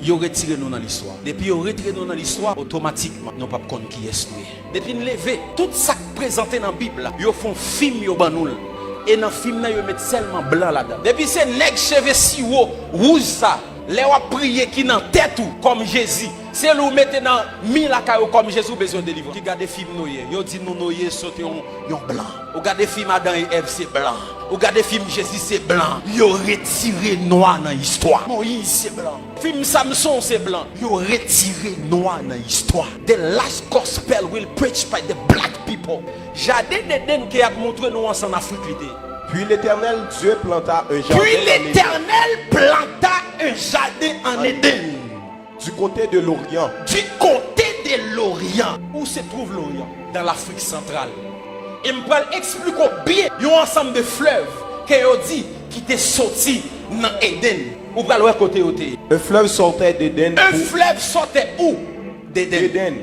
ils ont retiré nous dans l'histoire. Depuis ils ont retiré nous dans l'histoire, automatiquement, nous ne pouvons pas connaître qui est nous. Depuis nous lever, tout ça présenté dans la Bible, ils font film, ils ont et dans le film, ils mettent seulement blanc là-dedans. Depuis c'est nèg cheveux si haut, rouge ça. Les wa prier qui dans tête ou comme Jésus. C'est nous mettez dans mille akayo comme Jésus besoin de délivrer. Qui garde film noyer, yo dit nous noyer sauter yon blanc. Ou garde film Adam et Ève c'est blanc. Ou garde film Jésus c'est blanc. Yo retiré noir dans l'histoire. Moïse c'est blanc. Film Samson c'est blanc. Yo retiré noir dans l'histoire. The last gospel will preach by the black people. Jardin d'Éden qui a montré nous en Afrique. Puis l'Éternel Dieu planta un jardin. Puis l'Éternel planta un jardin en Éden. Du côté de l'Orient. Du côté de l'Orient. Où se trouve l'Orient? Dans l'Afrique centrale. Et je vais expliquer bien. Il y a un ensemble de fleuves qui ont dit qui étaient sortis dans Éden. Où va le côté côté? Un fleuve sortait d'Éden. Un fleuve sortait où? D'Éden.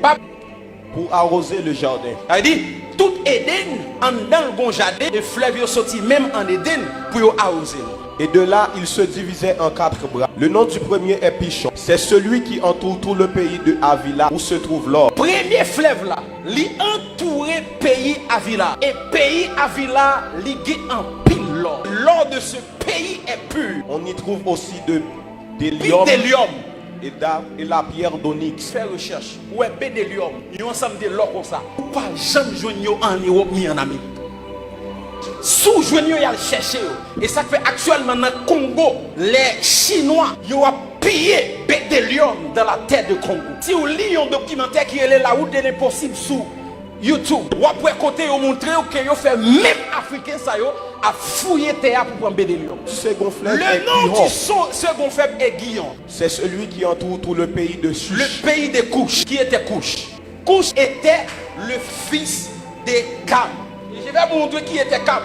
Pour arroser le jardin. Il dit tout Éden en dans le bon jardin. Le fleuve est sorti même en Éden pour arroser. Et de là, il se divisait en 4 bras. Le nom du premier est Pichon. C'est celui qui entoure tout le pays de Havila où se trouve l'or. Premier fleuve là, il entourait pays Havila. Et pays Havila, il en pile l'or. L'or de ce pays est pur. On y trouve aussi des lions et la pierre d'onyx. Fais recherche. Ouais, bédélium. Il y a ensemble de l'or comme ça. Pas jamais joindre en Europe ni en Amérique. Sous joignent y a chercher et ça fait actuellement dans le Congo les Chinois ils ont pillé bédélium dans la terre de Congo. Si vous lisez un documentaire qui est la route de l'impossible sur YouTube, ou après côté vous montrer que vous fait même africain ça yo a fouiller terre pour prendre bédélium. Le nom du second fleuve est Guillon. C'est celui qui entoure tout le pays de Cush. Le pays de Cush. Qui était Cush? Cush était le fils de Cam. Je vais vous montrer qui était Cam.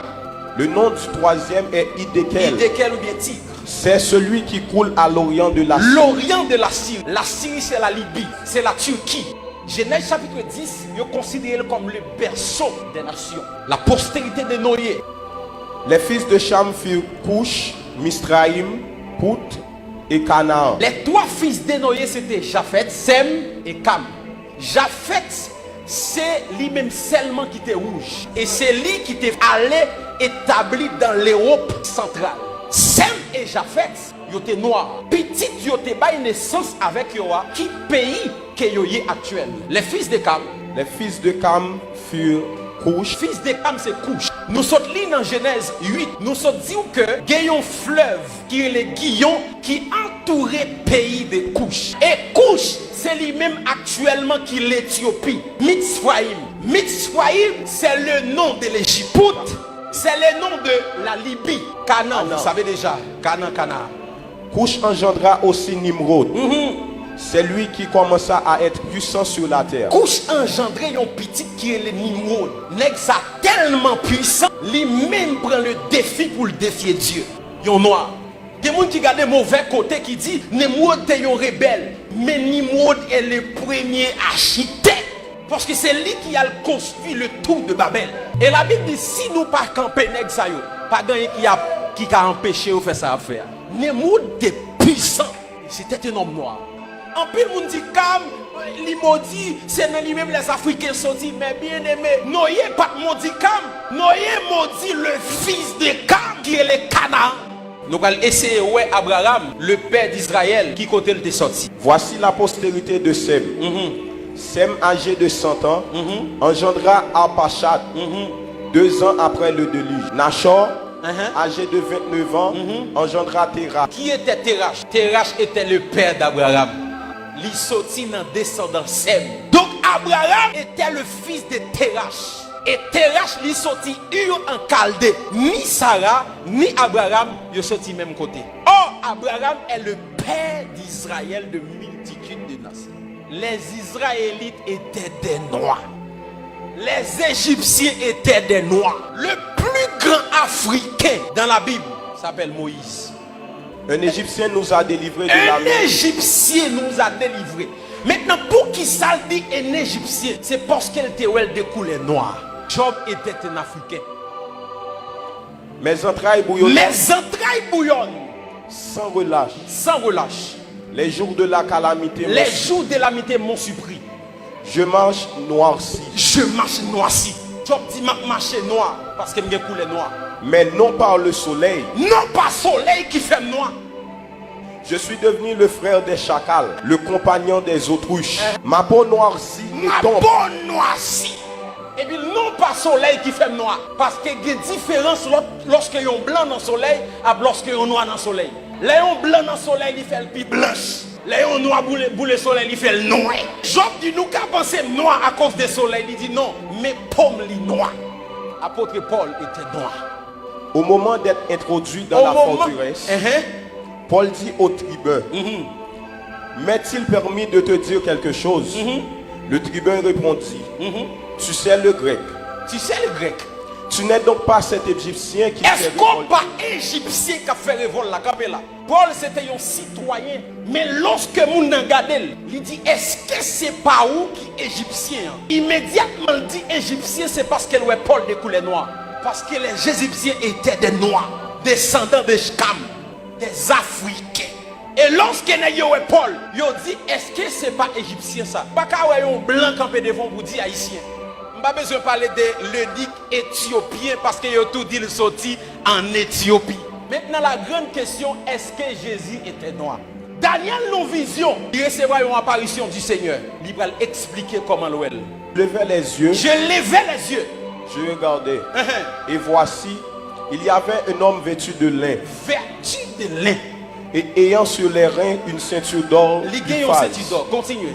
Le nom du troisième est Hiddekel. Hiddekel ou bien Tigre. C'est celui qui coule à l'orient de la Syrie. L'orient de la Syrie. La Syrie c'est la Libye, c'est la Turquie. Genèse chapitre 10, il est considéré comme le berceau des nations. La postérité de Noé. Les fils de Cham furent Cush, Misraïm, Pout et Canaan. Les 3 fils de Noé c'était Japhet, Sem et Cam. Japhet c'est lui-même seulement qui était rouge. Et c'est lui qui était allé établi dans l'Europe centrale. Sem et Japhet, ils étaient noirs. Petit, ils étaient bail naissance avec Yoa. Qui pays que Yoye actuel? Les fils de Cam. Les fils de Cam furent Cush. Fils de Cam c'est Cush. Nous sommes là dans Genèse 8. Nous sommes dit que il y a un fleuve qui est le Guillon qui entourait le pays de Cush. Et Cush c'est lui-même actuellement qui est l'Éthiopie. Mitzrayim. Mitzrayim, c'est le nom de l'Égypte. C'est le nom de la Libye. Canaan, vous savez déjà. Canaan. Cush engendra aussi Nimrod. C'est lui qui commença à être puissant sur la terre. Cush engendré un petit qui est le Nimrod. Nex a tellement puissant, lui-même prend le défi pour le défier Dieu. Yon noir. Des gens qui regardent mauvais côté qui dit Nimrod est un rebelle. Mais Nimrod est le premier architecte. Parce que c'est lui qui a construit le tour de Babel. Et la Bible dit si nous pas camper nèg ça yo, pas gagner qui a empêché de faire ça à faire. Nimrod est puissant. C'était un homme noir. En plus, on dit Cam, il maudit, c'est dans lui-même les Africains sont dit, mais bien aimé, Noé pas maudit Cam, Noé maudit le fils de Cam qui est le Canaan. Nous allons essayer ouais Abraham, le père d'Israël, qui côté il est sorti. Voici la postérité de Sem. Sem, âgé de 100 ans, engendra Arpachad 2 ans après le déluge. Nachor, âgé de 29 ans, engendra Terach. Qui était Terach? Terach était le père d'Abraham. Il sortit dans descendance Sem. Donc Abraham était le fils de Terach. Et Terach lui sorti Ur en Chaldée. Ni Sarah, ni Abraham, ils sorti même côté. Or, Abraham est le père d'Israël de multitude de nations. Les Israélites étaient des Noirs. Les Égyptiens étaient des Noirs. Le plus grand Africain dans la Bible s'appelle Moïse. Un Égyptien nous a délivrés de la main. Un Égyptien nous a délivrés. Maintenant, pour qui ça dit un Égyptien? C'est parce qu'elle était de couleur noire. Job était un Africain. Mes entrailles bouillonnent. Mes entrailles bouillonnent. Sans relâche. Sans relâche. Les jours de la calamité Les jours de la calamité m'ont surpris. Je marche noirci. Je marche noirci. Job dit m'a marché noir parce que me coulé noir. Mais non par le soleil. Non pas soleil qui fait noir. Je suis devenu le frère des chacals, le compagnon des autruches. Ma peau noircie Ma tombe. peau noircie. Et puis non pas soleil qui fait noir. Parce qu'il y a une différence lorsque y a un blanc dans le soleil et lorsque y a un noir dans le soleil. Là, un blanc dans le soleil, il fait le plus blanche. Là, un noir pour le soleil, il fait le noir. Job dit nous qu'à penser noir à cause du soleil. Il dit non, mais pomme li noir. Apôtre Paul était noir. Au moment d'être introduit dans la forteresse, Paul dit au tribun, m'est-il permis de te dire quelque chose? Le tribun répondit, tu sais le grec. Tu sais le grec. Tu n'es donc pas cet Égyptien qui Est-ce qu'on pas Égyptien qui a fait révolte là, là? Paul c'était un citoyen, mais lorsque moun nan gade, il dit est-ce que c'est pas où qui Égyptien? Immédiatement il dit Égyptien, c'est parce que Paul de couleur noire. Parce que les Égyptiens étaient des noirs, descendants de Shkam, des Africains. Et lorsque Paul, il dit est-ce que c'est pas Égyptien ça? Pas qu'à un blanc campé devant vous dire haïtien. Je n'ai pas besoin de parler de l'eunuque éthiopien parce qu'il a tout dit le sorti en Éthiopie. Maintenant, la grande question, est-ce que Jésus était noir? Daniel, non vision, il recevra une apparition du Seigneur. Il va expliquer comment l'ouel. Je levais les yeux. Je levais les yeux. Je regardais. Et voici, il y avait un homme vêtu de lin. Vêtu de lin. Et ayant sur les reins une ceinture d'or. Continuez.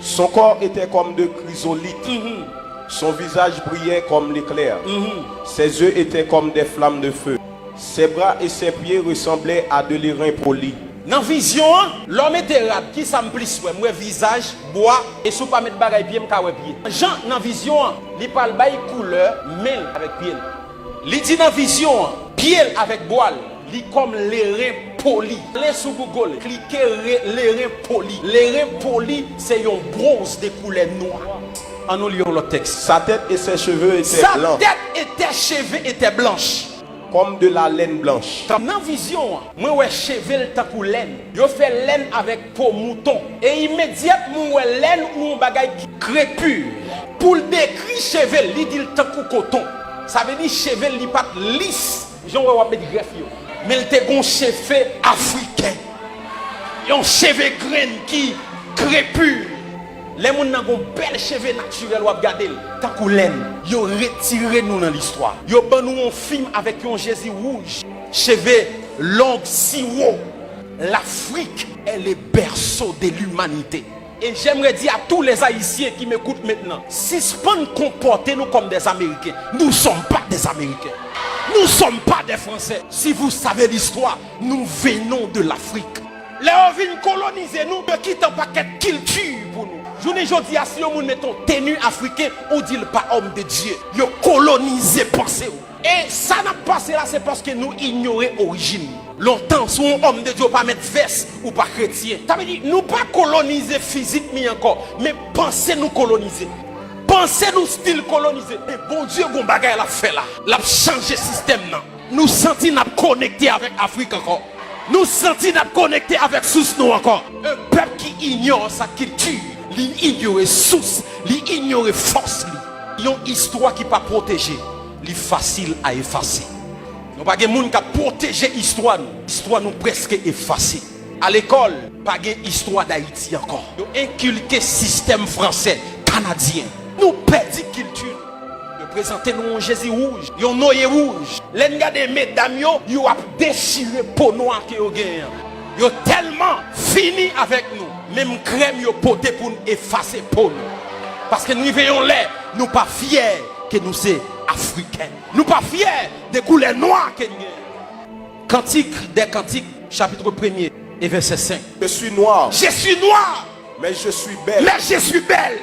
Son corps était comme de chrysolite. Son visage brillait comme l'éclair. Ses yeux étaient comme des flammes de feu. Ses bras et ses pieds ressemblaient à de l'airain poli. Dans la vision, l'homme était rap qui s'amplis, moi visage, bois, et si pas mettre bagaille pied, m'kawe pied. Jean, dans la vision, il parle de couleur, mêle avec pied. Il dit dans la vision, pied avec bois, il comme l'airain poli. Les sous Google, cliquez l'airain poli. L'airain poli, c'est un bronze de couleur noire. En nous lisons le texte. Sa tête et ses cheveux étaient blancs. Sa tête et ses cheveux étaient blanches. Comme de la laine blanche. Dans la vision, moi ouais cheveux tant que laine. Yo fait laine avec peau mouton. Et immédiatement ouais laine ou un bagage qui crépule. Pour le décrire cheveux, il dit tant que coton. Ça veut dire cheveux li pas lisse. J'en vais mettre greffe yo. Mais il te gon cheveux africain. Yon cheveux grain qui crépule. Les gens qui ont bel cheveux naturel ou regarder tant que laine, ils ont retiré nous dans l'histoire. Ils ont ban nous un film avec un Jésus rouge, cheveux longs si haut. L'Afrique est le berceau de l'humanité. Et j'aimerais dire à tous les Haïtiens qui m'écoutent maintenant, si ce pas nous comporter nous comme des Américains, nous ne sommes pas des Américains. Nous ne sommes pas des Français. Si vous savez l'histoire, nous venons de l'Afrique. Les gens viennent coloniser nous, de quitter un paquet de culture pour nous. Je ne dis pas si nous mettons tenue africain, on dit pas homme de Dieu. Ils ont colonisé pensée. Et ça n'a pas passé là, c'est parce que nous ignorons l'origine. Longtemps, si un homme de Dieu pas mettre veste ou pas chrétien. Ça veut dire, nous pas coloniser physiquement encore, mais pensez nous coloniser. Pensez nous style colonisé. Et bon Dieu, bon bagay l'a fait là. L'a changé système là. Nous sentons nous connecter avec l'Afrique encore. Nous sentons nous connecter avec source nous encore. Un peuple qui ignore sa culture, il ignore source, il ignore force. Il y a une histoire qui pas protégée, il est facile à effacer. Nous pas de monde qui protéger l'histoire. L'histoire nous presque effacée. À l'école, pas de histoire d'Haïti encore. Nous inculquer système français, canadien. Nous perdons culture. Nous présentons nous un Jésus rouge, un Noé rouge. Les gars des mesdames, ils ont déchiré peau noire que vous gagnez. Ils ont tellement fini avec nous. Même crème, ils ont poté pour nous effacer peau nous. Parce que nous veillons l'air, nous pas fiers que nous sommes africains. Nous pas fiers des couleurs noires que nous avons. Cantique des Cantiques, chapitre 1er et verset 5. Je suis noir. Je suis noir. Mais je suis belle. Mais je suis belle.